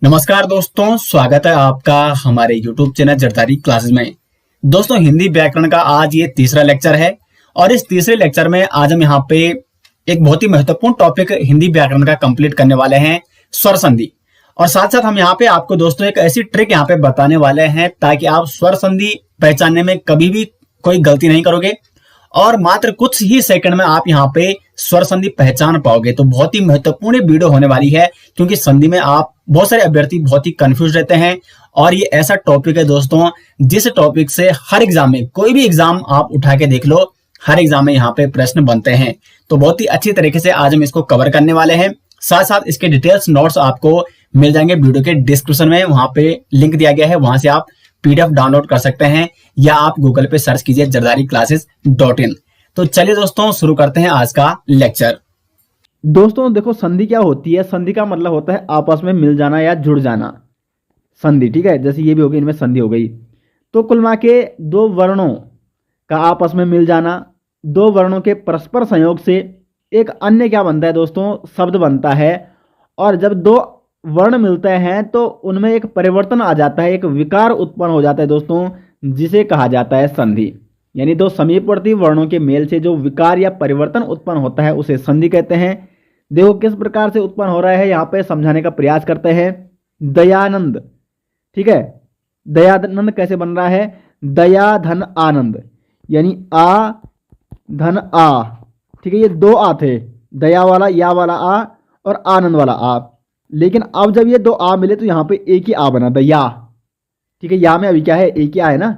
नमस्कार दोस्तों, स्वागत है आपका हमारे YouTube चैनल जरदारी क्लासेस में। दोस्तों, हिंदी व्याकरण का आज ये तीसरा लेक्चर है और इस तीसरे लेक्चर में आज हम यहाँ पे एक बहुत ही महत्वपूर्ण टॉपिक हिंदी व्याकरण का कंप्लीट करने वाले हैं, स्वर संधि। और साथ साथ हम यहाँ पे आपको दोस्तों एक ऐसी ट्रिक यहाँ पे बताने वाले हैं ताकि आप स्वर संधि पहचानने में कभी भी कोई गलती नहीं करोगे और मात्र कुछ ही सेकंड में आप यहाँ पे स्वर संधि पहचान पाओगे। तो बहुत ही महत्वपूर्ण वीडियो होने वाली है क्योंकि संधि में आप बहुत सारे अभ्यर्थी बहुत ही कंफ्यूज रहते हैं और ये ऐसा टॉपिक है दोस्तों जिस टॉपिक से हर एग्जाम में, कोई भी एग्जाम आप उठा के देख लो, हर एग्जाम में यहाँ पे प्रश्न बनते हैं। तो बहुत ही अच्छी तरीके से आज हम इसको कवर करने वाले हैं। साथ साथ इसके डिटेल्स नोट्स आपको मिल जाएंगे वीडियो के डिस्क्रिप्शन में, वहां पे लिंक दिया गया है, वहां से आप PDF डाउनलोड कर सकते हैं या आप गूगल पे सर्च कीजिए jardari-classes.in। तो चलिए दोस्तों शुरू करते हैं आज का लेक्चर। दोस्तों देखो, संधि क्या होती है। संधि का मतलब होता है आपस में मिल जाना या जुड़ जाना। संधि, ठीक है, जैसे ये भी हो गई, इनमें संधि हो गई। तो कुल मिला के दो वर्णों का आपस में मिल जाना, दो वर्णों के परस्पर संयोग से एक अन्य क्या बनता है दोस्तों, शब्द बनता है। और जब दो वर्ण मिलते हैं तो उनमें एक परिवर्तन आ जाता है, एक विकार उत्पन्न हो जाता है दोस्तों, जिसे कहा जाता है संधि। यानी दो समीपवर्ती वर्णों के मेल से जो विकार या परिवर्तन उत्पन्न होता है उसे संधि कहते हैं। देखो किस प्रकार से उत्पन्न हो रहा है, यहाँ पे समझाने का प्रयास करते हैं। दयानंद, ठीक है, दयानंद कैसे बन रहा है, दया धन आनंद, यानी आ धन आ, ठीक है, ये दो आ थे, दया वाला या वाला आ और आनंद वाला आ। लेकिन अब जब ये दो आ मिले तो यहाँ पे एक ही आ बना, दया, ठीक है। या में अभी क्या है, एक ही आ है ना,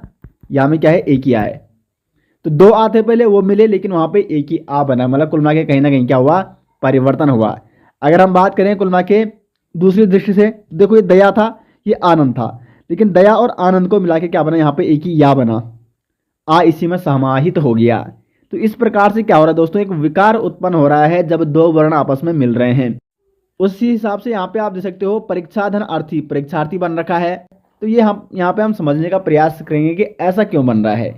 या में क्या है, एक ही आ है। तो दो आ थे पहले, वो मिले, लेकिन वहां पे एक ही आ बना, मतलब कुल मिला के कहीं ना कहीं क्या हुआ, परिवर्तन हुआ। अगर हम बात करें कुल मिला के दूसरी दृष्टि से, देखो ये दया था, ये आनंद था, लेकिन दया और आनंद को मिला के क्या बना, यहाँ पे एक ही या बना, आ इसी में समाहित हो गया। तो इस प्रकार से क्या हो रहा है दोस्तों, एक विकार उत्पन्न हो रहा है जब दो वर्ण आपस में मिल रहे हैं। उसी हिसाब से यहाँ पे आप देख सकते हो परीक्षाधन अर्थी, परीक्षार्थी बन रखा है। तो ये हम यहाँ पे हम समझने का प्रयास करेंगे कि ऐसा क्यों बन रहा है।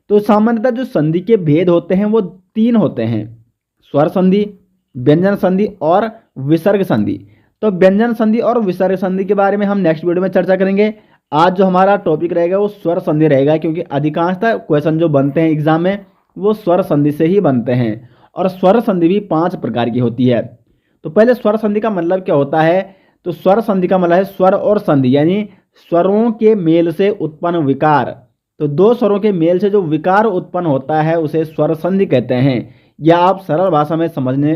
तो सामान्यतः जो संधि के भेद होते हैं वो तीन होते हैं, स्वर संधि, व्यंजन संधि और विसर्ग संधि। तो व्यंजन संधि और विसर्ग संधि के बारे में हम नेक्स्ट वीडियो में चर्चा करेंगे। आज जो हमारा टॉपिक रहेगा वो स्वर संधि रहेगा, क्योंकि अधिकांशतः क्वेश्चन जो बनते हैं एग्जाम में वो स्वर संधि से ही बनते हैं। और स्वर संधि भी 5 प्रकार की होती है। तो पहले स्वर संधि का मतलब क्या होता है, तो स्वर संधि का मतलब है स्वर और संधि, यानी स्वरों के मेल से उत्पन्न विकार। तो दो स्वरों के मेल से जो विकार उत्पन्न होता है उसे स्वर संधि कहते हैं। या आप सरल भाषा में समझने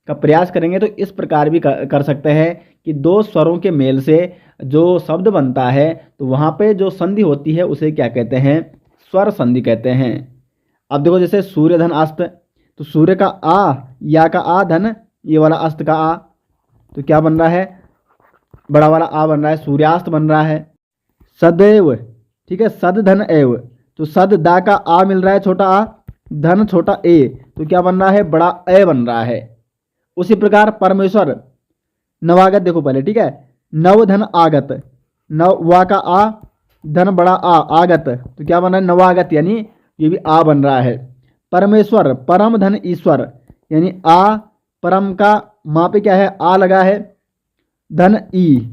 का प्रयास करेंगे तो इस प्रकार भी कर सकते हैं कि दो स्वरों के मेल से जो शब्द बनता है तो वहाँ पे जो संधि होती है उसे क्या कहते हैं, स्वर संधि कहते हैं। अब देखो जैसे सूर्य धन अस्त, तो सूर्य का आ, या का आ, धन ये वाला अस्त का आ, तो क्या बन रहा है, बड़ा वाला आ बन रहा है, सूर्यास्त बन रहा है। सदैव, ठीक है, सद धन एव, तो सद दा का आ मिल रहा है, छोटा आ, धन छोटा ए, तो क्या बन रहा है, बड़ा ए बन रहा है। उसी प्रकार परमेश्वर, नवागत देखो पहले, ठीक है, नव धन आगत, नव वा का आ, धन बड़ा आ, आगत, तो क्या बन रहा है, नवागत, यानी ये भी आ बन रहा है। परमेश्वर, परम धन ईश्वर, यानी आ, परम का माँ पे क्या है, आ लगा है, धन ई,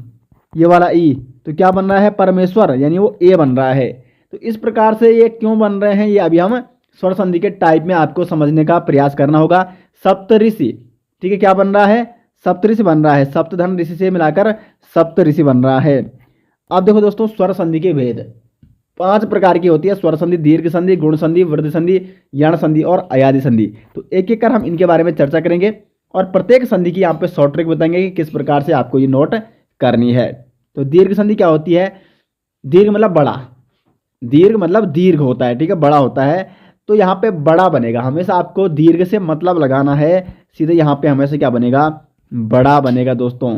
ये वाला ई, तो क्या बन रहा है, परमेश्वर, यानी वो ए बन रहा है। तो इस प्रकार से ये क्यों बन रहे हैं, ये अभी हम स्वर संधि के टाइप में आपको समझने का प्रयास करना होगा। सप्तऋषि, ठीक है, क्या बन रहा है, सप्तऋषि बन रहा है, सप्तधन ऋषि से मिलाकर सप्तऋषि बन रहा है। अब देखो दोस्तों, स्वर संधि के भेद 5 प्रकार की होती है। स्वर संधि, दीर्घ संधि, गुण संधि, वृद्धि संधि, यण संधि और अयादि संधि। तो एक एक कर हम इनके बारे में चर्चा करेंगे और प्रत्येक संधि की यहाँ पे शॉर्ट ट्रिक बताएंगे कि किस प्रकार से आपको ये नोट करनी है। तो दीर्घ संधि क्या होती है, दीर्घ मतलब बड़ा, दीर्घ मतलब दीर्घ होता है, ठीक है, बड़ा होता है। तो यहाँ पे बड़ा बनेगा, हमेशा आपको दीर्घ से मतलब लगाना है, सीधे यहाँ पे हमेशा क्या बनेगा, बड़ा बनेगा दोस्तों।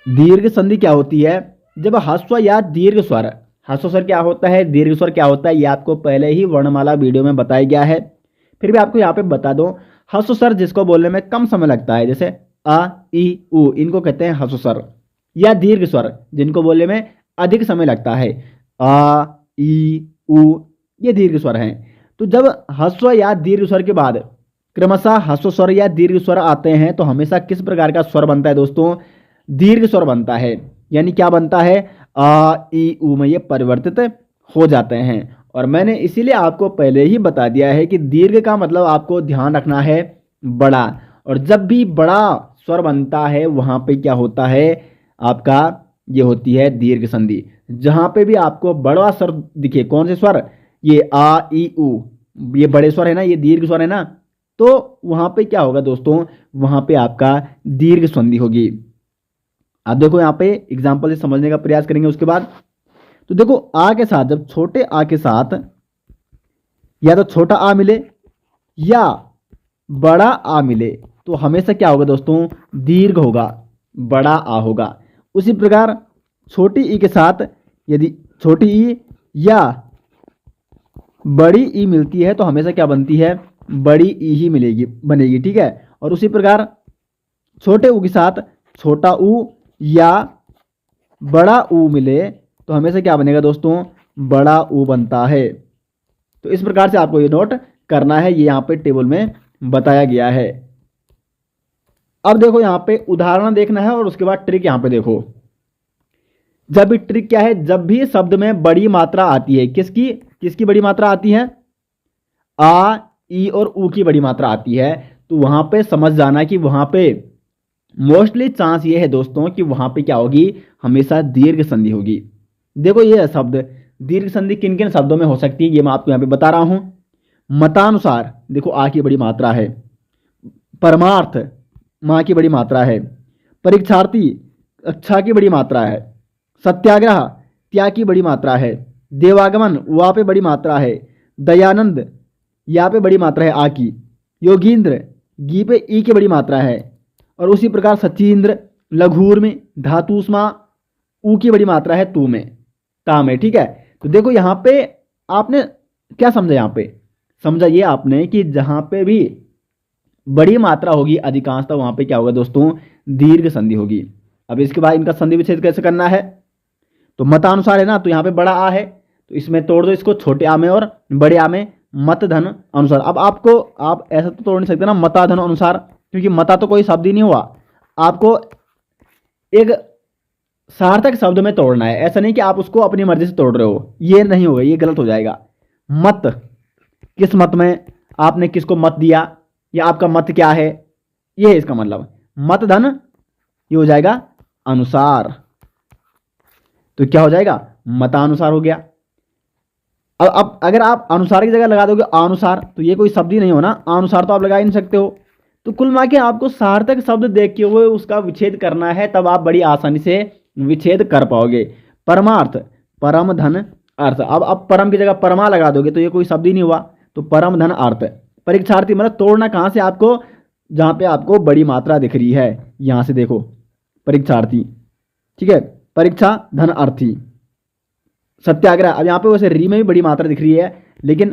दीर्घ संधि क्या होती है, जब ह्रस्व या दीर्घ स्वर, ह्रस्व स्वर क्या होता है, दीर्घ स्वर क्या होता है, ये आपको पहले ही वर्णमाला वीडियो में बताया गया है। फिर भी आपको यहाँ पे बता दो, ह्रस्व स्वर जिसको बोलने में कम समय लगता है, जैसे अ, ई, उ, इनको कहते हैं ह्रस्व स्वर। या दीर्घ स्वर जिनको बोलने में अधिक समय लगता है, आ, ई, उ, ये दीर्घ स्वर हैं। तो जब ह्रस्व या दीर्घ स्वर के बाद क्रमशः ह्रस्व स्वर या दीर्घ स्वर आते हैं तो हमेशा किस प्रकार का स्वर बनता है दोस्तों, दीर्घ स्वर बनता है। यानी क्या बनता है, आ ई ऊ में ये परिवर्तित हो जाते हैं। और मैंने इसीलिए आपको पहले ही बता दिया है कि दीर्घ का मतलब आपको ध्यान रखना है बड़ा, और जब भी बड़ा स्वर बनता है वहां पे क्या होता है आपका, ये होती है दीर्घ संधि। जहां पे भी आपको बड़ा स्वर दिखे, कौन से स्वर, ये आ ई ऊ, ये बड़े स्वर है ना, ये दीर्घ स्वर है ना, तो वहां पे क्या होगा दोस्तों, वहां पे आपका दीर्घ संधि होगी। आप देखो यहाँ पे एग्जाम्पल से समझने का प्रयास करेंगे उसके बाद। तो देखो आ के साथ, जब छोटे आ के साथ या तो छोटा आ मिले या बड़ा आ मिले तो हमेशा क्या होगा दोस्तों, दीर्घ होगा, बड़ा आ होगा। उसी प्रकार छोटी ई के साथ यदि छोटी ई या बड़ी ई मिलती है तो हमेशा क्या बनती है, बड़ी ई ही मिलेगी, बनेगी, ठीक है। और उसी प्रकार छोटे ऊ के साथ छोटा ऊ या बड़ा ऊ मिले तो हमेशा क्या बनेगा दोस्तों, बड़ा ऊ बनता है। तो इस प्रकार से आपको ये नोट करना है, ये यहाँ पे टेबल में बताया गया है। अब देखो यहाँ पे उदाहरण देखना है और उसके बाद ट्रिक यहाँ पे देखो। जब भी ट्रिक क्या है, जब भी शब्द में बड़ी मात्रा आती है, किसकी किसकी बड़ी मात्रा आती है, आ ई और ऊ की बड़ी मात्रा आती है, तो वहां पे समझ जाना कि वहां पे मोस्टली चांस ये है दोस्तों कि वहां पे क्या होगी, हमेशा दीर्घ संधि होगी। देखो ये शब्द दीर्घ संधि किन किन शब्दों में हो सकती है, ये मैं आपको यहाँ पे बता रहा हूं। मतानुसार, देखो आ की बड़ी मात्रा है। परमार्थ, मां की बड़ी मात्रा है। परीक्षार्थी, अच्छा की बड़ी मात्रा है। सत्याग्रह, त्या की बड़ी मात्रा है। देवागमन, वा पे बड़ी मात्रा है। दयानंद, या पे बड़ी मात्रा है आ की। योगींद्र, गी पे ई की बड़ी मात्रा है। और उसी प्रकार सचींद्र, लघुर में धातुष्मा, ऊ की बड़ी मात्रा है तू में, ता में, ठीक है। तो देखो यहाँ पे आपने क्या समझा, यहाँ पे समझा ये आपने कि जहां पे भी बड़ी मात्रा होगी अधिकांशतः वहां पे क्या होगा दोस्तों, दीर्घ संधि होगी। अब इसके बाद इनका संधि विच्छेद कैसे करना है, तो मतानुसार है ना, तो यहाँ पे बड़ा आ है तो इसमें तोड़ दो इसको छोटे आ में और बड़े आ में, मत धन अनुसार। अब आपको आप ऐसा तो तोड़ नहीं सकते ना मता धन अनुसार, क्योंकि मता तो कोई शब्द ही नहीं हुआ, आपको एक सार्थक शब्द में तोड़ना है। ऐसा नहीं कि आप उसको अपनी मर्जी से तोड़ रहे हो, ये नहीं होगा, ये गलत हो जाएगा। मत, किस मत में, आपने किसको मत दिया या आपका मत क्या है, ये है इसका मतलब। मत धन ये हो जाएगा अनुसार, तो क्या हो जाएगा, मतानुसार हो गया। अब अगर आप अनुसार की जगह लगा दोगे अनुसार तो ये कोई शब्द ही नहीं हो ना, अनुसार तो आप लगा ही नहीं सकते हो। तो कुल मिला के आपको सार्थक शब्द देखते हुए उसका विच्छेद करना है, तब आप बड़ी आसानी से विच्छेद कर पाओगे। परमार्थ, परम धन अर्थ, अब परम की जगह परमा लगा दोगे तो ये कोई शब्द ही नहीं हुआ, तो परम धन अर्थ। परीक्षार्थी मतलब तोड़ना कहाँ से आपको, जहाँ पे आपको बड़ी मात्रा दिख रही है, यहाँ से देखो परीक्षार्थी, ठीक है, परीक्षा धन अर्थी। सत्याग्रह, अब यहाँ पे वैसे री में भी बड़ी मात्रा दिख रही है, लेकिन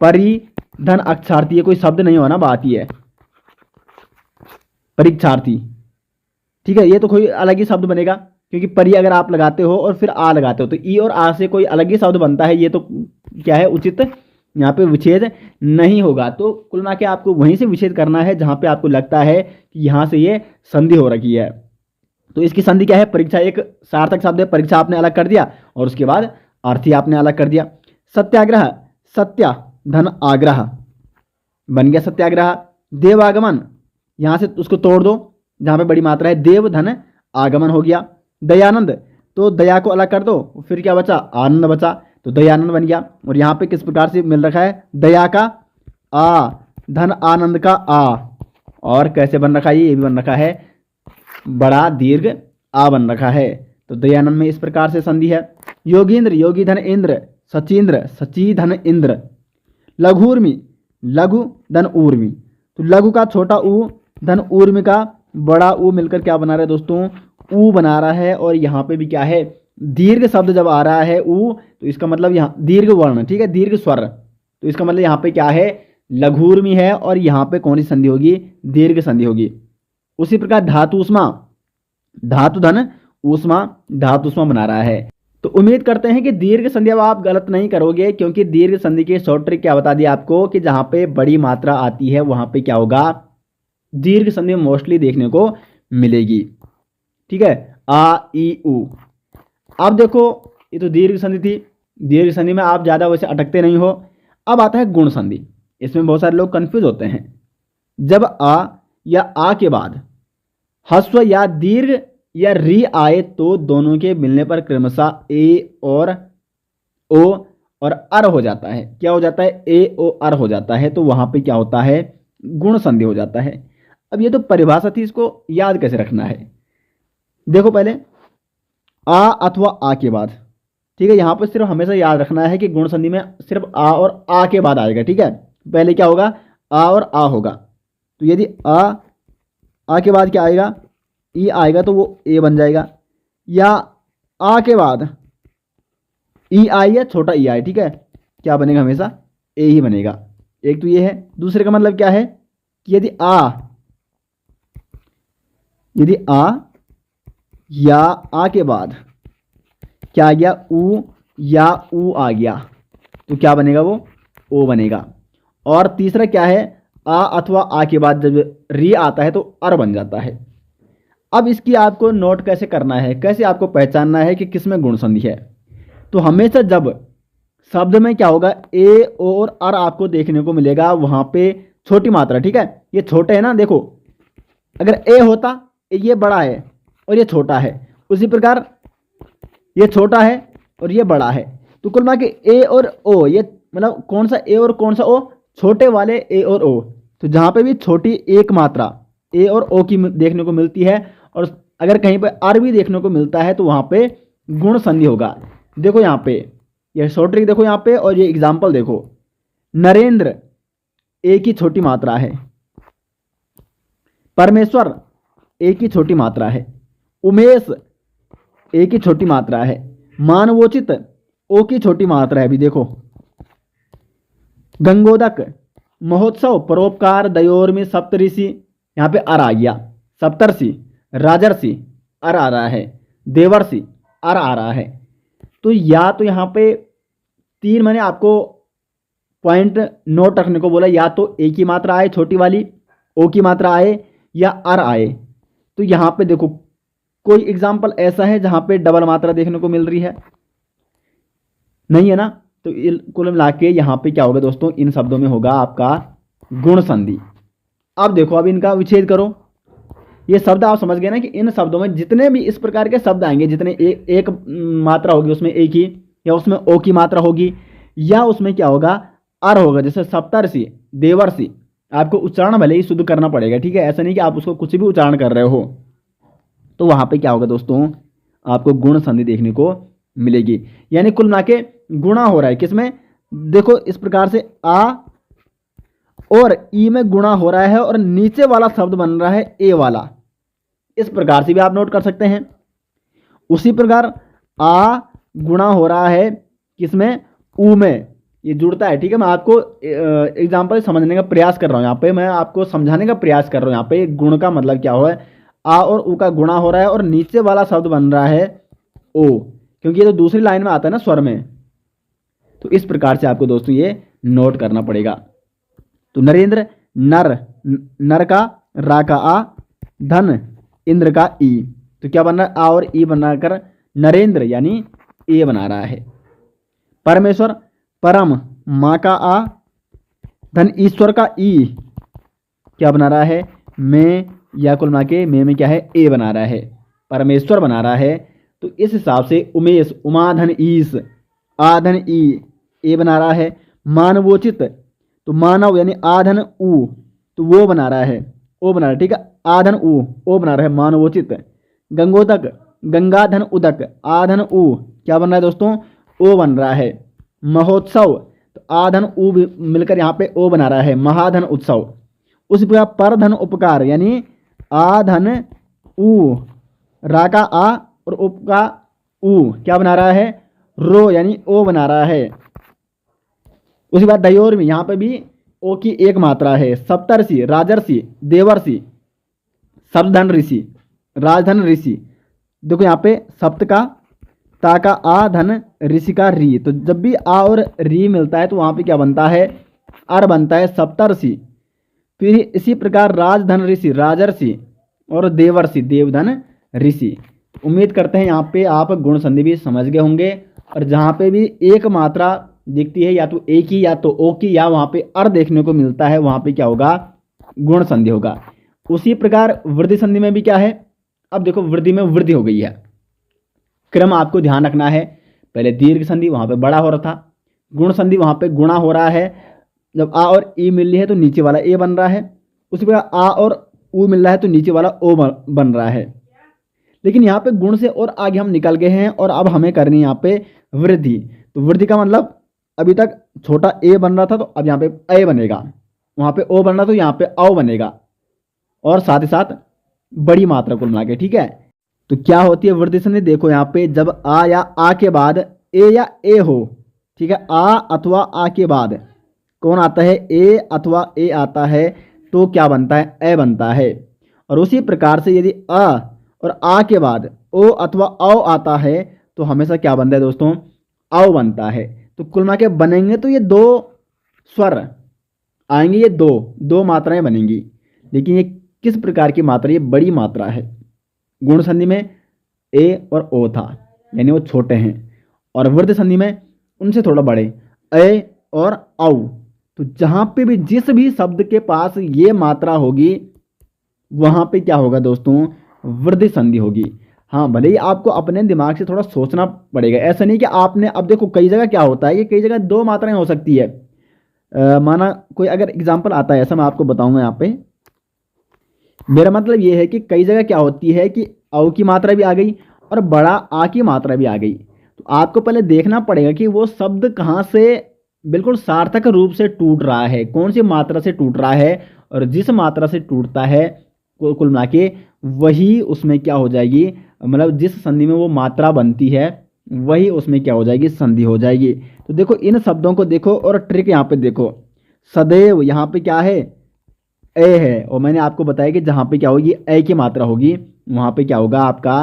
परि धन अक्षार्थी, ये कोई शब्द नहीं हो ना, बात ही है परीक्षार्थी, ठीक है। ये तो कोई अलग ही शब्द बनेगा, क्योंकि परि अगर आप लगाते हो और फिर आ लगाते हो तो ई और आ से कोई अलग ही शब्द बनता है, ये तो क्या है उचित यहाँ पे विच्छेद नहीं होगा। तो कुल मिला के आपको वहीं से विच्छेद करना है जहां पे आपको लगता है कि यहाँ से ये संधि हो रखी है। तो इसकी संधि क्या है, परीक्षा एक सार्थक शब्द है, परीक्षा आपने अलग कर दिया और उसके बाद अर्थी आपने अलग कर दिया। सत्याग्रह, सत्या धन आग्रह बन गया सत्याग्रह। देवागमन, यहां से उसको तोड़ दो जहां पे बड़ी मात्रा है, देव धन आगमन हो गया। दयानंद, तो दया को अलग कर दो, फिर क्या बचा, आनंद बचा, तो दयानंद बन गया। और यहाँ पे किस प्रकार से मिल रखा है, दया का आ धन आनंद का आ, और कैसे बन रखा है, ये भी बन रखा है बड़ा दीर्घ आ बन रखा है। तो दयानंद में इस प्रकार से संधि है। योगींद्र, योगी धन इंद्र, सचींद्र सची धन इंद्र। लघुर्मी, लघु धन ऊर्मी, तो लघु का छोटा ऊ धन ऊर्मी का बड़ा ऊ मिलकर क्या बना रहा है दोस्तों, ऊ बना रहा है। और यहाँ पे भी क्या है, दीर्घ शब्द जब आ रहा है ऊ, तो इसका मतलब यहाँ दीर्घ वर्ण, ठीक है, दीर्घ स्वर, तो इसका मतलब यहाँ पे क्या है, लघुर्मी है, और यहाँ पे कौन सी संधि होगी, दीर्घ संधि होगी। उसी प्रकार धातु उष्मा, धातु धन उष्मा, धातु उष्मा बना रहा है। तो उम्मीद करते हैं कि दीर्घ संधि अब आप गलत नहीं करोगे, क्योंकि दीर्घ संधि की शॉर्ट ट्रिक क्या बता दिया आपको कि जहां पे बड़ी मात्रा आती है वहां पे क्या होगा, दीर्घ संधि मोस्टली देखने को मिलेगी, ठीक है। आ ई उ। अब देखो ये तो दीर्घ संधि थी, दीर्घ संधि में आप ज़्यादा वैसे अटकते नहीं हो। अब आता है गुण संधि। इसमें बहुत सारे लोग कंफ्यूज होते हैं। जब आ या आ के बाद ह्रस्व या दीर्घ या री आए तो दोनों के मिलने पर क्रमशः ए और ओ और अर हो जाता है। क्या हो जाता है? ए ओ अर हो जाता है। तो वहां पे क्या होता है? गुण संधि हो जाता है। अब ये तो परिभाषा थी, इसको याद कैसे रखना है? देखो पहले आ अथवा आ के बाद, ठीक है, यहां पर सिर्फ हमेशा याद रखना है कि गुण संधि में सिर्फ आ और आ के बाद आएगा। ठीक है, पहले क्या होगा? आ और आ होगा। तो यदि आ के बाद क्या आएगा? ई आएगा तो वो ए बन जाएगा। या आ के बाद ई आई या छोटा ई आई, ठीक है, क्या बनेगा? हमेशा ए ही बनेगा। एक तो ये है। दूसरे का मतलब क्या है कि यदि आ या आ के बाद क्या आ गया? ऊ या ऊ आ गया तो क्या बनेगा? वो ओ बनेगा। और तीसरा क्या है? आ अथवा आ के बाद जब री आता है तो अर बन जाता है। अब इसकी आपको नोट कैसे करना है, कैसे आपको पहचानना है कि किसमें गुण संधि है? तो हमेशा जब शब्द में क्या होगा? ए और अर आपको देखने को मिलेगा, वहां पे छोटी मात्रा, ठीक है, ये छोटे है ना, देखो अगर ए होता, ये बड़ा है और ये छोटा है, उसी प्रकार ये छोटा है और ये बड़ा है। तो कुल मिला के ए और ओ, ये मतलब कौन सा ए और कौन सा ओ? छोटे वाले ए और ओ। तो जहां पे भी छोटी एक मात्रा ए और ओ की देखने को मिलती है और अगर कहीं पे आर भी देखने को मिलता है तो वहां पे गुण संधि होगा। देखो यहाँ पे ये शॉर्ट ट्रिक देखो यहाँ पे, और ये एग्जाम्पल देखो। नरेंद्र ए की छोटी मात्रा है, परमेश्वर ए की छोटी मात्रा है, उमेश ए की छोटी मात्रा है, मानवोचित ओ की छोटी मात्रा है। अभी देखो गंगोदक, महोत्सव, परोपकार, दयोर्मी, सप्तऋषि, यहाँ पे अर आ गया। सप्तर्षि, राजर्षि अर आ रहा है, देवर्षि अर आ रहा है। तो या तो यहाँ पे तीन मैंने आपको पॉइंट नोट रखने को बोला, या तो ए की मात्रा आए छोटी वाली, ओ की मात्रा आए, या अर आए। तो यहाँ पे देखो कोई एग्जाम्पल ऐसा है जहां पे डबल मात्रा देखने को मिल रही है? नहीं है ना। तो कुल मिला के यहाँ पे क्या होगा दोस्तों? इन शब्दों में होगा आपका गुण संधि। अब देखो, अब इनका विच्छेद करो। ये शब्द आप समझ गए ना कि इन शब्दों में जितने भी इस प्रकार के शब्द आएंगे, जितने एक मात्रा होगी उसमें ए की, या उसमें ओ की मात्रा होगी, या उसमें क्या होगा? अर होगा। जैसे सप्तर्षि, देवर्षि, आपको उच्चारण भले ही शुद्ध करना पड़ेगा, ठीक है, ऐसा नहीं कि आप उसको कुछ भी उच्चारण कर रहे हो। तो वहां पे क्या होगा दोस्तों? आपको गुण संधि देखने को मिलेगी। यानी कुल मिला के गुणा हो रहा है किसमें? देखो इस प्रकार से आ और ई में गुणा हो रहा है और नीचे वाला शब्द बन रहा है ए वाला। इस प्रकार से भी आप नोट कर सकते हैं। उसी प्रकार आ गुणा हो रहा है किसमें? ऊ में। ये जुड़ता है, ठीक है। मैं आपको एग्जाम्पल समझने का प्रयास कर रहा हूँ, यहाँ पे मैं आपको समझाने का प्रयास कर रहा हूँ। यहाँ पे गुण का मतलब क्या हुआ है? आ और ऊ का गुणा हो रहा है और नीचे वाला शब्द बन रहा है ओ, क्योंकि ये तो दूसरी लाइन में आता है ना स्वर में। तो इस प्रकार से आपको दोस्तों ये नोट करना पड़ेगा। तो नरेंद्र, नर, नर का रा का आ, धन इंद्र का ई। तो क्या बन रहा है? आ और ई बनाकर नरेंद्र यानी ए बना रहा है। परमेश्वर, परम, माँ का आ, धन ईश्वर का ई, क्या बना रहा है? मैं, या कुल मिला के में क्या है? ए बना रहा है, परमेश्वर बना रहा है। तो इस हिसाब से उमेश, उमा धन ईश, आधन ई, ए बना रहा है। मानवोचित, तो मानव यानी आधन ऊ, तो वो बना रहा है, ओ बना रहा है, ठीक है, आधन ऊ, ओ बना रहा है मानवोचित। गंगोदक, गंगा धन उदक, आधन ऊ, क्या बन रहा है दोस्तों? ओ बन रहा है। महोत्सव, तो आधन ऊ मिलकर यहाँ पे ओ बना रहा है, महाधन उत्सव। उसी प्रकार पर धन उपकार यानी आधन ऊ, रा का आ और उप का ऊ, क्या बना रहा है? रो यानी ओ बना रहा है। उसी बात दयोर में, यहाँ पे भी ओ की एक मात्रा है। सप्तर्षि, राजर्षि, देवर्षि, सप्तधन ऋषि, राजधन ऋषि। देखो यहाँ पे सप्त का ता का आ, धन ऋषि का री। तो जब भी आ और री मिलता है तो वहां पे क्या बनता है? अर बनता है, सप्तर्षि। फिर इसी प्रकार राजधन ऋषि, राजर्षि, और देवर्षि, देवधन ऋषि। उम्मीद करते हैं यहाँ पे आप गुण संधि भी समझ गए होंगे। और जहाँ पे भी एक मात्रा दिखती है, या तो ए की या तो ओ की, या वहाँ पे अर देखने को मिलता है, वहाँ पे क्या होगा, गुण संधि होगा। उसी प्रकार वृद्धि संधि में भी क्या है, अब देखो वृद्धि में वृद्धि हो गई है, क्रम आपको ध्यान रखना है। पहले दीर्घ संधि वहाँ पे बड़ा हो रहा था, गुण संधि वहाँ पे गुणा हो रहा है। जब आ और ई मिल रही है तो नीचे वाला ए बन रहा है, उसी प्रकार आ और ऊ मिल रहा है तो नीचे वाला ओ बन रहा है। लेकिन यहाँ पे गुण से और आगे हम निकल गए हैं और अब हमें करनी है यहाँ पे वृद्धि। तो वृद्धि का मतलब अभी तक छोटा ए बन रहा था तो अब यहाँ पे ए बनेगा, वहाँ पे ओ बन रहा तो यहाँ पे औ बनेगा, और साथ ही साथ बड़ी मात्रा कुल मिला के, ठीक है। तो क्या होती है वृद्धि संधि, देखो यहाँ पे जब आ या आ के बाद ए या ए हो, ठीक है, आ अथवा आ के बाद कौन आता है, ए अथवा ए आता है, तो क्या बनता है, ए बनता है। और उसी प्रकार से यदि अ और आ के बाद ओ अथवा औ आता है तो हमेशा क्या बनता है दोस्तों, औ बनता है। तो कुल मिला के बनेंगे तो ये दो स्वर आएंगे, ये दो मात्राएं बनेंगी। लेकिन ये किस प्रकार की मात्रा, ये बड़ी मात्रा है। गुण संधि में ए और ओ था, यानी वो छोटे हैं, और वृद्धि संधि में उनसे थोड़ा बड़े ए और औ। तो जहां पे भी जिस भी शब्द के पास ये मात्रा होगी वहां पे क्या होगा दोस्तों, वृद्धि संधि होगी। हाँ, भले ही आपको अपने दिमाग से थोड़ा सोचना पड़ेगा, ऐसा नहीं कि आपने, अब देखो कई जगह क्या होता है कि कई जगह दो मात्राएं हो सकती है। माना कोई अगर एग्जाम्पल आता है ऐसा, मैं आपको बताऊंगा यहाँ पे। मेरा मतलब ये है कि कई जगह क्या होती है कि औ की मात्रा भी आ गई और बड़ा आ की मात्रा भी आ गई। तो आपको पहले देखना पड़ेगा कि वो शब्द कहाँ से बिल्कुल सार्थक रूप से टूट रहा है, कौन सी मात्रा से टूट रहा है, और जिस मात्रा से टूटता है कुल मिला के वही उसमें क्या हो जाएगी, मतलब जिस संधि में वो मात्रा बनती है वही उसमें क्या हो जाएगी, संधि हो जाएगी। तो देखो इन शब्दों को देखो और ट्रिक यहाँ पे देखो। सदैव यहाँ पे क्या है, ए है, और मैंने आपको बताया कि जहाँ पे क्या होगी, ए की मात्रा होगी वहाँ पे क्या होगा, आपका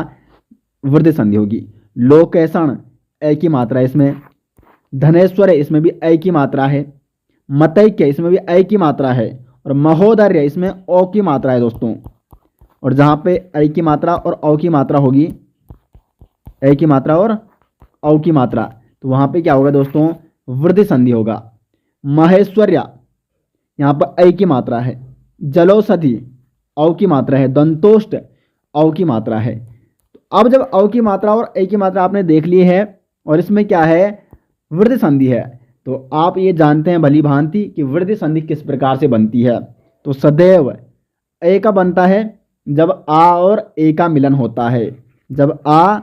वृद्धि संधि होगी। लोकेशण ए की मात्रा है इसमें, धनेश्वर है इसमें भी ए की मात्रा है, मतैक्य इसमें भी ए की मात्रा है, और महोदर्य इसमें ओ की मात्रा है दोस्तों। और जहाँ पे ए की मात्रा और औ की मात्रा होगी, ए की मात्रा और औ की मात्रा, तो वहाँ पे क्या होगा दोस्तों, वृद्धि संधि होगा। महेश्वर्य यहाँ पर ए की मात्रा है, जलोषधि औ की मात्रा है, दंतोष्ट औ की मात्रा है। तो अब जब औ की मात्रा और ए की मात्रा आपने देख ली है और इसमें क्या है, वृद्धि संधि है, तो आप ये जानते हैं भली भांति कि वृद्धि संधि किस प्रकार से बनती है। तो सदैव ए का बनता है जब आ और ए का मिलन होता है, जब आ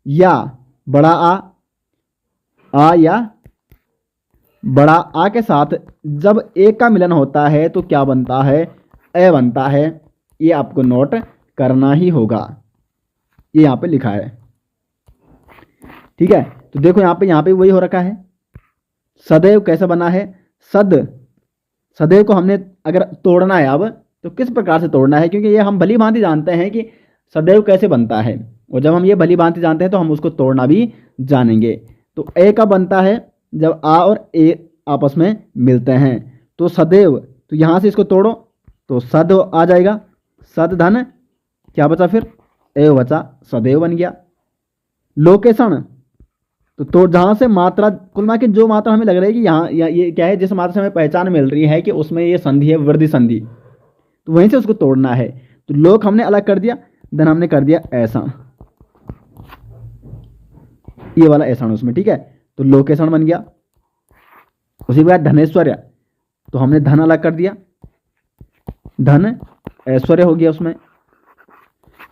या बड़ा आ या बड़ा आ के साथ जब ए का मिलन होता है तो क्या बनता है, ए बनता है। ये आपको नोट करना ही होगा, ये यहाँ पे लिखा है, ठीक है। तो देखो यहाँ पे वही हो रखा है। सदैव कैसे बना है, सदैव को हमने अगर तोड़ना है अब तो किस प्रकार से तोड़ना है, क्योंकि ये हम भली भांति जानते हैं कि सदैव कैसे बनता है, और जब हम ये भली भांति जानते हैं तो हम उसको तोड़ना भी जानेंगे। तो ए का बनता है जब आ और ए आपस में मिलते हैं, तो सदैव, तो यहाँ से इसको तोड़ो तो सद आ जाएगा, सद धन क्या बचा फिर, ए बचा, सदैव बन गया। लोकेशण, तो जहाँ से मात्रा कुल मिला के जो मात्रा हमें लग रही है कि यहाँ ये क्या है, जिस मात्रा से हमें पहचान मिल रही है कि उसमें ये संधि है, वृद्धि संधि, तो वहीं से उसको तोड़ना है। तो लोक हमने अलग कर दिया, धन हमने कर दिया ऐसा, ये वाला ऐसा उसमें, ठीक है। तो लोकेशण बन गया। उसी के बाद धनेश्वर्य, तो हमने धन अलग कर दिया, धन ऐश्वर्य हो गया उसमें,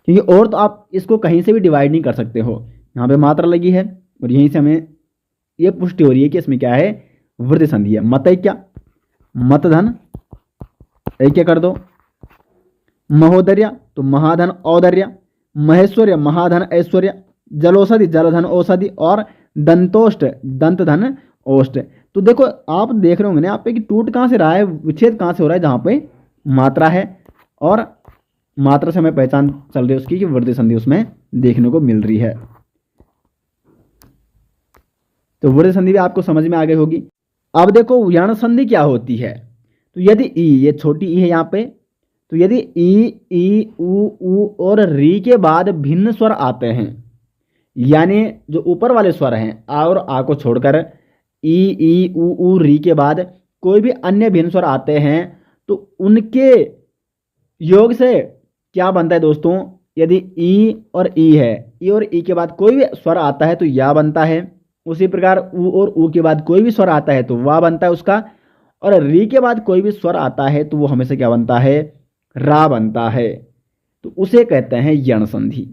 क्योंकि और तो आप इसको कहीं से भी डिवाइड नहीं कर सकते हो, यहाँ पे मात्रा लगी है और यहीं से हमें ये पुष्टि हो रही है कि इसमें क्या है, वृद्धि संधि है। मतैक्य, मत धन ऐक्य कर दो। महोदर्य, तो महाधन औदर्य, महेश्वर्य महाधन ऐश्वर्य, जलोषधि जलधन औषधि, और दंतोष्ट दंत धन ओष्ट। तो देखो आप देख रहे होंगे ना आप पे कि टूट कहाँ से रहा है, विच्छेद कहाँ से हो रहा है, जहाँ पे मात्रा है और मात्रा से हमें पहचान चल रही है उसकी कि वृद्धि संधि उसमें देखने को मिल रही है। तो वृद्धि संधि भी आपको समझ में आ गई होगी। अब देखो यण संधि क्या होती है। तो यदि ई, ये छोटी ई है यहाँ पे, तो यदि ई ऊ और री के बाद भिन्न स्वर आते हैं, यानी जो ऊपर वाले स्वर हैं आ और आ को छोड़कर ई ऊ री के बाद कोई भी अन्य भिन्न स्वर आते हैं, तो उनके योग से क्या बनता है दोस्तों? यदि ई और ई है, ई और ई के बाद कोई भी स्वर आता है तो या बनता है। उसी प्रकार ऊ और ऊ के बाद कोई भी स्वर आता है तो वाह बनता है उसका। और री के बाद कोई भी स्वर आता है तो वो हमेशा क्या बनता है? रा बनता है। तो उसे कहते हैं यण संधि।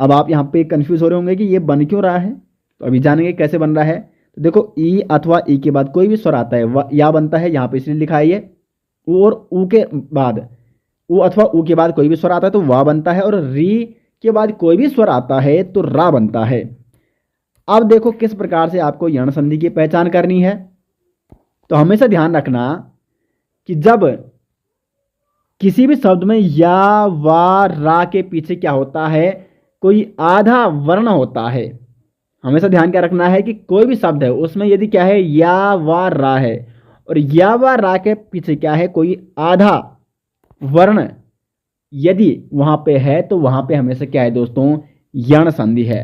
अब आप यहाँ पे कंफ्यूज हो रहे होंगे कि ये बन क्यों रहा है, तो अभी जानेंगे कैसे बन रहा है। तो देखो ई अथवा ई के बाद कोई भी स्वर आता है या बनता है, यहाँ पे इसलिए लिखा है ये। ऊ और ऊ के बाद, ऊ अथवा ऊ के बाद कोई भी स्वर आता है तो वाह बनता है, और री के बाद कोई भी स्वर आता है तो रा बनता है। अब देखो किस प्रकार से आपको यण संधि की पहचान करनी है। तो हमेशा ध्यान रखना कि जब किसी भी शब्द में या वा रा के पीछे क्या होता है? कोई आधा वर्ण होता है। हमेशा ध्यान क्या रखना है कि कोई भी शब्द है उसमें यदि क्या है या वा रा है, और या वा रा के पीछे क्या है? कोई आधा वर्ण यदि वहां पे है तो वहां पे हमेशा क्या है दोस्तों? यण संधि है।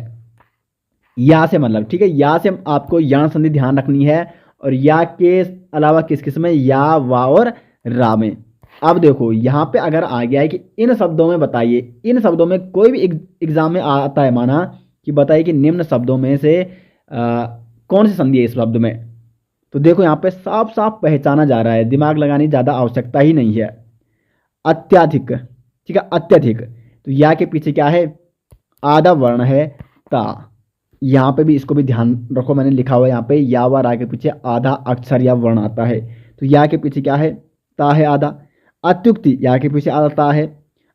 या से मतलब, ठीक है, या से आपको यण संधि ध्यान रखनी है, और या के अलावा किस किस में? या वा और रा में। अब देखो यहाँ पे अगर आ गया है कि इन शब्दों में बताइए, इन शब्दों में कोई भी एग्जाम में आता है, माना कि बताइए कि निम्न शब्दों में से कौन सी संधि है इस शब्द में, तो देखो यहाँ पे साफ साफ पहचाना जा रहा है, दिमाग लगाने ज़्यादा आवश्यकता ही नहीं है। अत्यधिक, ठीक है, अत्यधिक। तो या के पीछे क्या है? आधा वर्ण है ता। यहाँ पे भी इसको भी ध्यान रखो, मैंने लिखा हुआ है यहाँ पे या व रा के पीछे आधा अक्षर या वर्ण आता है, तो या के पीछे क्या है? ता है आधा। अत्युक्ति, या के पीछे आधा ता है।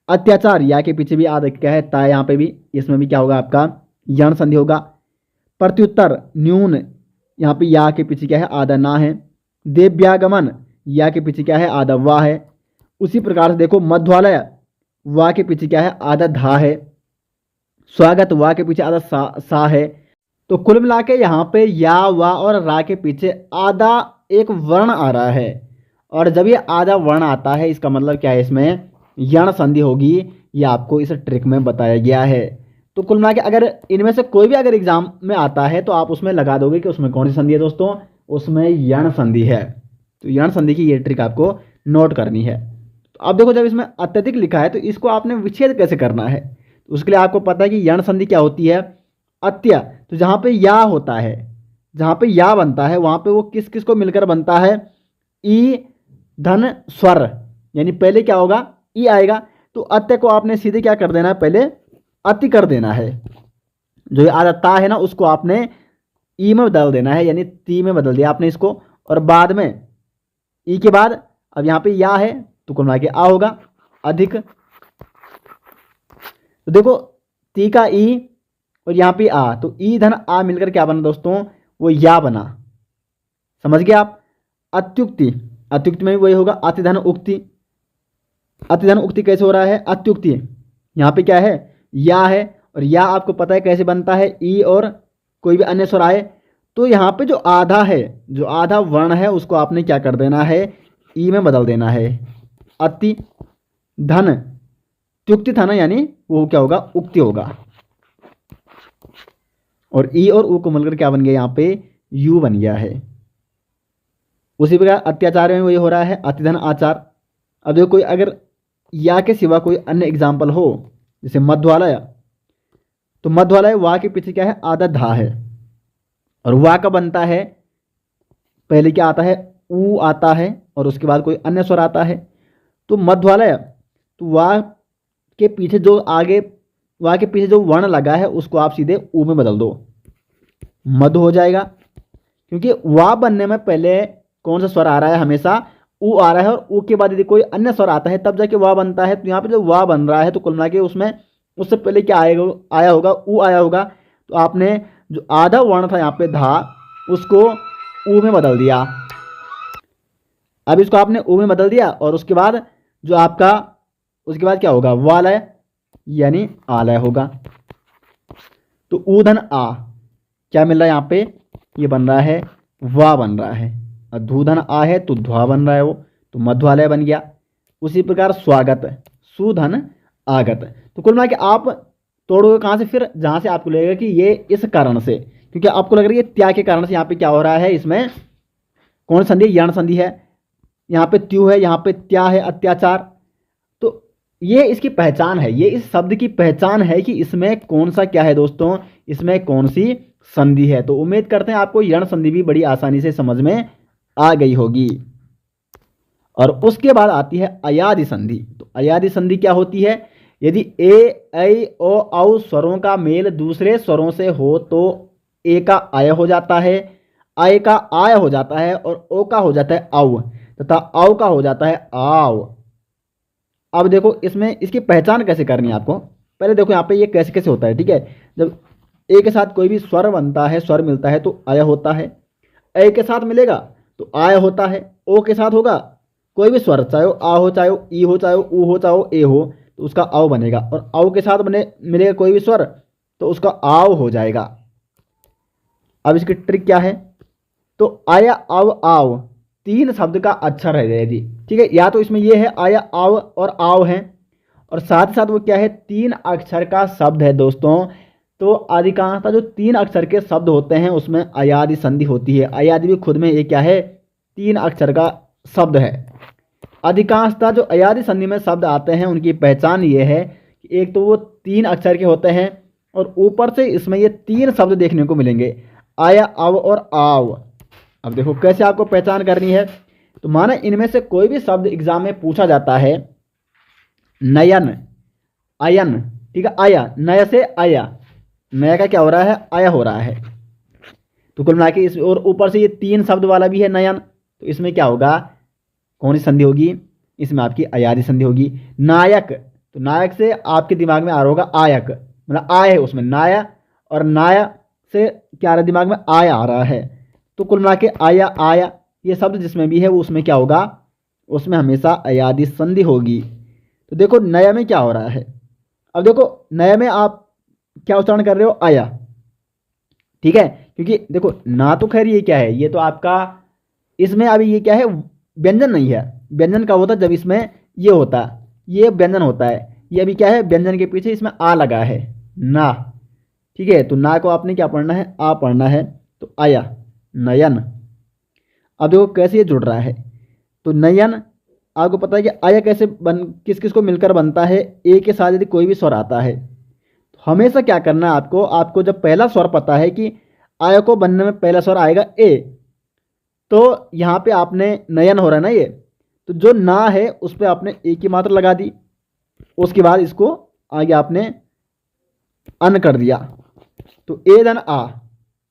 अत्याचार, या के पीछे भी आधा क्या है? ता। यहाँ पे भी, इसमें भी क्या होगा आपका? यण संधि होगा। प्रत्युत्तर, न्यून, यहाँ पे या के पीछे क्या है? आधा ना है। देव्यागमन, या के पीछे क्या है? आधा वाह है। उसी प्रकार से देखो मध्वालय, वा के पीछे क्या है? आधा धा है। स्वागत, वा के पीछे आधा सा है। तो कुल मिला के यहाँ पे या वा और रा के पीछे आधा एक वर्ण आ रहा है, और जब ये आधा वर्ण आता है इसका मतलब क्या है? इसमें यण संधि होगी। ये आपको इस ट्रिक में बताया गया है। तो कुल मिला के अगर इनमें से कोई भी अगर एग्जाम में आता है तो आप उसमें लगा दोगे कि उसमें कौन सी संधि है दोस्तों? उसमें यण संधि है। तो यण संधि की ये ट्रिक आपको नोट करनी है। तो अब देखो, जब इसमें अत्यधिक लिखा है तो इसको आपने विच्छेद कैसे करना है? तो उसके लिए आपको पता है कि यण संधि क्या होती है? अत्य। तो जहाँ पे या होता है, जहाँ पे या बनता है वहाँ पे वो किस किस को मिलकर बनता है? ई धन स्वर, यानी पहले क्या होगा? ई आएगा। तो अत्य को आपने सीधे क्या कर देना है? पहले अति कर देना है। जो ये आधा ता है ना, उसको आपने ई में बदल देना है, यानी ती में बदल दिया आपने इसको। और बाद में ई के बाद अब यहाँ पे या है तो कुल मिला के आ होगा, अधिक। तो देखो ती का ई और यहाँ पे आ, तो ई धन आ मिलकर क्या बना दोस्तों? वो या बना। समझ गए आप? अत्युक्ति, अत्युक्ति में भी वही होगा, अतिधन उक्ति। अतिधन उक्ति कैसे हो रहा है? अत्युक्ति, यहाँ पे क्या है? या है, और या आपको पता है कैसे बनता है? ई और कोई भी अन्य स्वर आए, तो यहाँ पे जो आधा है, जो आधा वर्ण है, उसको आपने क्या कर देना है? ई में बदल देना है। अति धन त्युक्ति था ना, यानी वो क्या होगा? उक्ति होगा। और ई और ऊ को मिलकर क्या बन गया? यहाँ पे यू बन गया है। उसी प्रकार अत्याचार में वही हो रहा है, अतिधन आचार। अब देखो कोई अगर या के सिवा कोई अन्य एग्जाम्पल हो, जैसे मध्वालय, तो मध्वालय वा के पीछे क्या है? आधा धा है, और वा का बनता है, पहले क्या आता है? ऊ आता है, और उसके बाद कोई अन्य स्वर आता है। तो मध्वालय, तो वा के पीछे जो आगे, वा के पीछे जो वर्ण लगा है उसको आप सीधे ऊ में बदल दो, मध्य हो जाएगा। क्योंकि वा बनने में पहले कौन सा स्वर आ रहा है? हमेशा ऊ आ रहा है, और ऊ के बाद यदि कोई अन्य स्वर आता है तब जाके वा बनता है। तो यहाँ पे जो वा बन रहा है तो कुल मिला के उसमें उससे पहले क्या आएगा? आया होगा, ऊ आया होगा। तो आपने जो आधा वर्ण था यहाँ पे धा, उसको ऊ में बदल दिया। अब इसको आपने ऊ में बदल दिया, और उसके बाद जो आपका, उसके बाद क्या होगा? वालय, यानी आलय होगा। तो ऊ धन आ क्या मिल रहा है यहाँ पे? ये बन रहा है वा बन रहा है। और धू धन आ है तो ध्वा बन रहा है वो, तो मध्वालय बन गया। उसी प्रकार स्वागत, सुधन आगत। तो कुल मिला के आप तोड़ोगे कहाँ से, फिर जहाँ से आपको लगेगा कि ये इस कारण से, क्योंकि आपको लग रहा है ये त्या के कारण से यहाँ पे क्या हो रहा है, इसमें कौन संधि है, यण संधि है, यहाँ पे त्यू है, यहाँ पे त्या है, अत्याचार। तो ये इसकी पहचान है, ये इस शब्द की पहचान है कि इसमें कौन सा क्या है दोस्तों, इसमें कौन सी संधि है। तो उम्मीद करते हैं आपको यण संधि भी बड़ी आसानी से समझ में आ गई होगी। और उसके बाद आती है अयादि संधि। तो अयादि संधि क्या होती है, यदि ए ऐ ओ औ स्वरों का मेल दूसरे स्वरों से हो तो ए का आय हो जाता है, आय का आय हो जाता है, और ओ का हो जाता है औ, तथा औ का हो जाता है आव। अब देखो इसमें इसकी पहचान कैसे करनी है आपको, पहले देखो यहाँ पे ये कैसे कैसे होता है। ठीक है, जब ए के साथ कोई भी स्वर बनता है, स्वर मिलता है तो आय होता है, ए के साथ मिलेगा तो आय होता है, ओ के साथ होगा कोई भी स्वर, चाहे वो आ हो, चाहे वो ई हो, चाहे वो ऊ हो, चाहे वो ए हो, तो उसका आव बनेगा। और आव के साथ बने मिलेगा कोई भी स्वर तो उसका आव हो जाएगा। अब इसकी ट्रिक क्या है, तो आया आव आव तीन शब्द का अक्षर है यदि, ठीक है, या तो इसमें ये है आया आव और आव है, और साथ ही साथ वो क्या है, तीन अक्षर का शब्द है दोस्तों। तो अधिकांशतः जो तीन अक्षर के शब्द होते हैं उसमें अयादि संधि होती है। अयादि भी खुद में एक क्या है, तीन अक्षर का शब्द है। अधिकांशतः जो अयादि संधि में शब्द आते हैं उनकी पहचान ये है कि एक तो वो तीन अक्षर के होते हैं, और ऊपर से इसमें ये तीन शब्द देखने को मिलेंगे, आया अव और आव। अब देखो कैसे आपको पहचान करनी है, तो माना इनमें से कोई भी शब्द एग्जाम में पूछा जाता है, नयन, अयन, ठीक है, आया, नया से आया, नया का क्या हो रहा है, आया हो रहा है। तो कुल मिला के इस, और ऊपर से ये तीन शब्द वाला भी है नयन, तो इसमें क्या होगा, कौन सी संधि होगी, इसमें आपकी अयादि संधि होगी। नायक, तो नायक से आपके दिमाग में आ रहा होगा आयक, मतलब आय है उसमें नाया, और नाया से क्या आ रहा है, दिमाग में आया आ रहा है। तो कुल मिला के आया आया ये शब्द जिसमें भी है वो उसमें क्या होगा, उसमें हमेशा अयादि संधि होगी। तो देखो नया में क्या हो रहा है, अब देखो नया में आप क्या उच्चारण कर रहे हो, आया, ठीक है, क्योंकि देखो ना तो खैर ये क्या है, ये तो आपका इसमें अभी ये क्या है, व्यंजन नहीं है। व्यंजन का होता जब इसमें ये होता, ये व्यंजन होता है, ये अभी क्या है, व्यंजन के पीछे इसमें आ लगा है, ना, ठीक है। तो ना को आपने क्या पढ़ना है, आ पढ़ना है, तो आया, नयन। अब देखो कैसे ये जुड़ रहा है, तो नयन आपको पता है कि आया कैसे किस किस को मिलकर बनता है, ए के साथ यदि कोई भी स्वर आता है तो हमेशा क्या करना है आपको, आपको जब पहला स्वर पता है कि आया को बनने में पहला स्वर आएगा ए, तो यहाँ पे आपने नयन हो रहा है ना ये, तो जो ना है उस पर आपने ए की मात्रा लगा दी, उसके बाद इसको आगे आपने अन कर दिया, तो ए धन आ,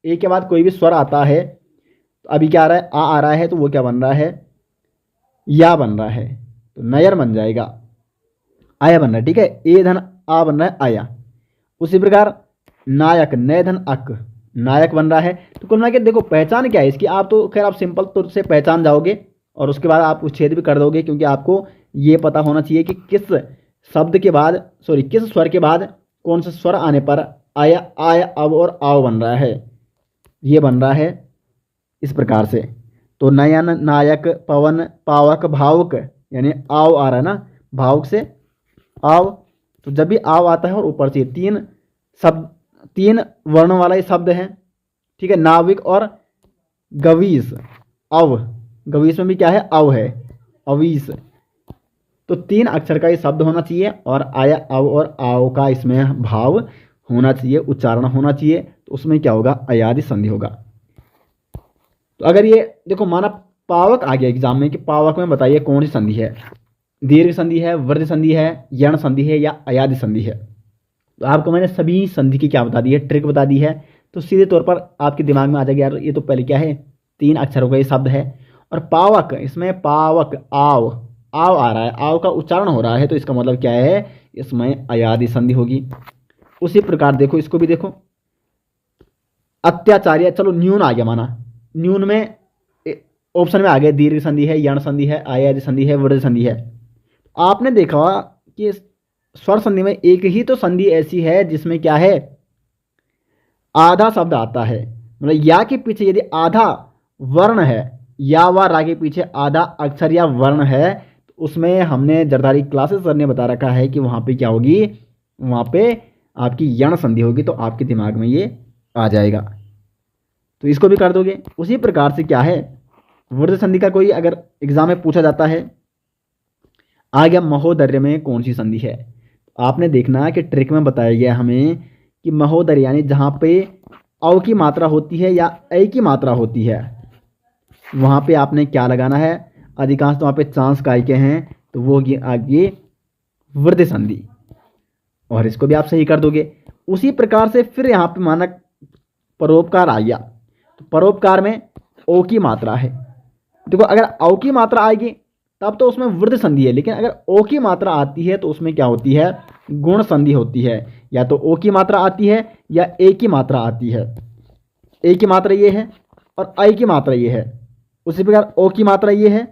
ए के बाद कोई भी स्वर आता है तो अभी क्या आ रहा है, आ रहा है, तो वो क्या बन रहा है, या बन रहा है, तो नयर बन जाएगा, आया बन रहा है, ठीक है, ए धन आ बन रहा है आया। उसी प्रकार नायक, नय धन अक, नायक बन रहा है। तो कुल मिला के देखो पहचान क्या है इसकी, आप तो खैर आप सिंपल तौर से पहचान जाओगे, और उसके बाद आप उच्छेद भी कर दोगे, क्योंकि आपको ये पता होना चाहिए कि किस शब्द के बाद, सॉरी किस स्वर के बाद कौन सा स्वर आने पर आया, आया अब और आव बन रहा है, ये बन रहा है इस प्रकार से। तो नयन, नायक, पवन, पावक, भावुक, यानी आव आ रहा है ना, भावुक से आव। तो जब भी आव आता है और ऊपर से तीन शब्द, तीन वर्ण वाला ये शब्द है, ठीक है, नाविक और गवीस, अव, गवीस में भी क्या है, अव है, अवीस। तो तीन अक्षर का ये शब्द होना चाहिए, और आया, अव और आव का इसमें भाव होना चाहिए, उच्चारण होना चाहिए, तो उसमें क्या होगा, अयादि संधि होगा। तो अगर ये देखो माना पावक आ गया एग्जाम में, कि पावक में बताइए कौन सी संधि है, दीर्घ संधि है, वृद्धि संधि है, यण संधि है, या अयादि संधि है। तो आपको मैंने सभी संधि की क्या बता दी है, ट्रिक बता दी है, तो सीधे तौर पर आपके दिमाग में आ जाएगा यार ये तो पहले क्या है, तीन अक्षरों का ये शब्द है। और पावक, इसमें पावक, आव, आव आ रहा है, आव का उच्चारण हो रहा है, तो इसका मतलब क्या है, इसमें अयादि संधि होगी। उसी प्रकार देखो इसको भी देखो, अत्याचार्य, चलो न्यून आ गया, माना न्यून में ऑप्शन में आ गया, दीर्घ संधि है, यण संधि है, अयादि संधि है, वृद्धि संधि है। आपने देखा कि स्वर संधि में एक ही तो संधि ऐसी है जिसमें क्या है, आधा शब्द आता है, मतलब या के पीछे यदि आधा वर्ण है, या व रा के पीछे आधा अक्षर या वर्ण है, तो उसमें हमने जरदारी क्लासेस सर ने बता रखा है कि वहाँ पे क्या होगी, वहाँ पे आपकी यण संधि होगी, तो आपके दिमाग में ये आ जाएगा, तो इसको भी कर दोगे। उसी प्रकार से क्या है, वृद्ध संधि का कोई अगर एग्जाम में पूछा जाता है, आ गया महोदर्य में कौन सी संधि है, आपने देखना कि ट्रिक में बताया गया हमें कि महोदर्य यानी जहाँ पे औ की मात्रा होती है या ऐ की मात्रा होती है, वहाँ पे आपने क्या लगाना है, अधिकांश तो वहाँ पे चांस काय के हैं, तो वो होगी आगे वृद्ध संधि, और इसको भी आप सही कर दोगे। उसी प्रकार से फिर यहाँ पे मानक परोपकार आ गया, तो परोपकार में ओ की मात्रा है। देखो अगर औ की मात्रा आएगी तब तो उसमें वृद्ध संधि है, लेकिन अगर ओ की मात्रा आती है तो उसमें क्या होती है, गुण संधि होती है। या तो ओ की मात्रा आती है या ए की मात्रा आती है। ए की मात्रा ये है और आई की मात्रा ये है, उसी प्रकार ओ की मात्रा ये है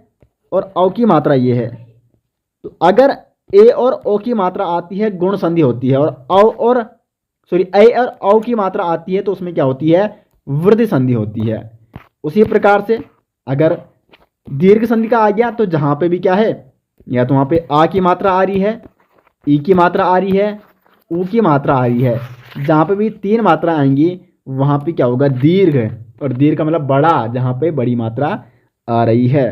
और औ की मात्रा ये है। तो अगर ए और ओ की मात्रा आती है गुण संधि होती है, और ए और औ की मात्रा आती है तो उसमें क्या होती है, वृद्धि संधि होती है। उसी प्रकार से अगर दीर्घ संधि का आ गया तो जहां पे भी क्या है, या तो वहां पे आ की मात्रा आ रही है, ई की मात्रा आ रही है, ऊ की मात्रा आ रही है, जहां पे भी तीन मात्रा आएंगी वहां पे क्या होगा, दीर्घ, और दीर्घ का मतलब बड़ा, जहां पे बड़ी मात्रा आ रही है।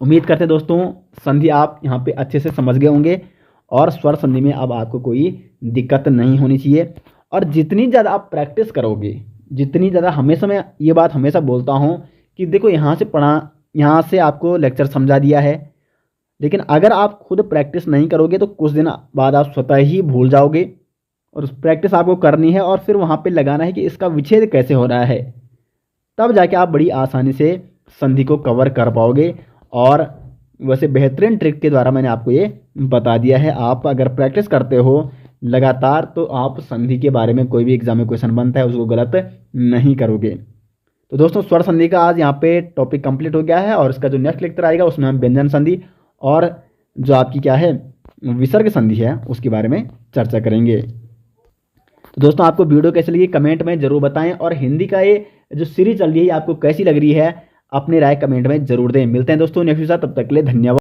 उम्मीद करते हैं दोस्तों संधि आप यहाँ पे अच्छे से समझ गए होंगे, और स्वर संधि में अब आपको कोई दिक्कत नहीं होनी चाहिए। और जितनी ज़्यादा आप प्रैक्टिस करोगे, जितनी ज़्यादा, हमेशा मैं ये बात हमेशा बोलता हूँ कि देखो यहाँ से पढ़ा, यहाँ से आपको लेक्चर समझा दिया है, लेकिन अगर आप खुद प्रैक्टिस नहीं करोगे तो कुछ दिन बाद आप स्वतः ही भूल जाओगे, और प्रैक्टिस आपको करनी है और फिर वहाँ पे लगाना है कि इसका विच्छेद कैसे हो रहा है, तब जाके आप बड़ी आसानी से संधि को कवर कर पाओगे। और वैसे बेहतरीन ट्रिक के द्वारा मैंने आपको ये बता दिया है, आप अगर प्रैक्टिस करते हो लगातार तो आप संधि के बारे में कोई भी एग्जाम में क्वेश्चन बनता है उसको गलत नहीं करोगे। तो दोस्तों स्वर संधि का आज यहाँ पे टॉपिक कंप्लीट हो गया है, और इसका जो नेक्स्ट लेक्चर आएगा उसमें हम व्यंजन संधि और जो आपकी क्या है विसर्ग संधि है उसके बारे में चर्चा करेंगे। तो दोस्तों आपको वीडियो कैसी लगी कमेंट में जरूर बताएं, और हिंदी का ये जो सीरीज चल रही है आपको कैसी लग रही है अपनी राय कमेंट में जरूर दें। मिलते हैं दोस्तों नेक्स्ट वीडियो, तब तक के लिए धन्यवाद।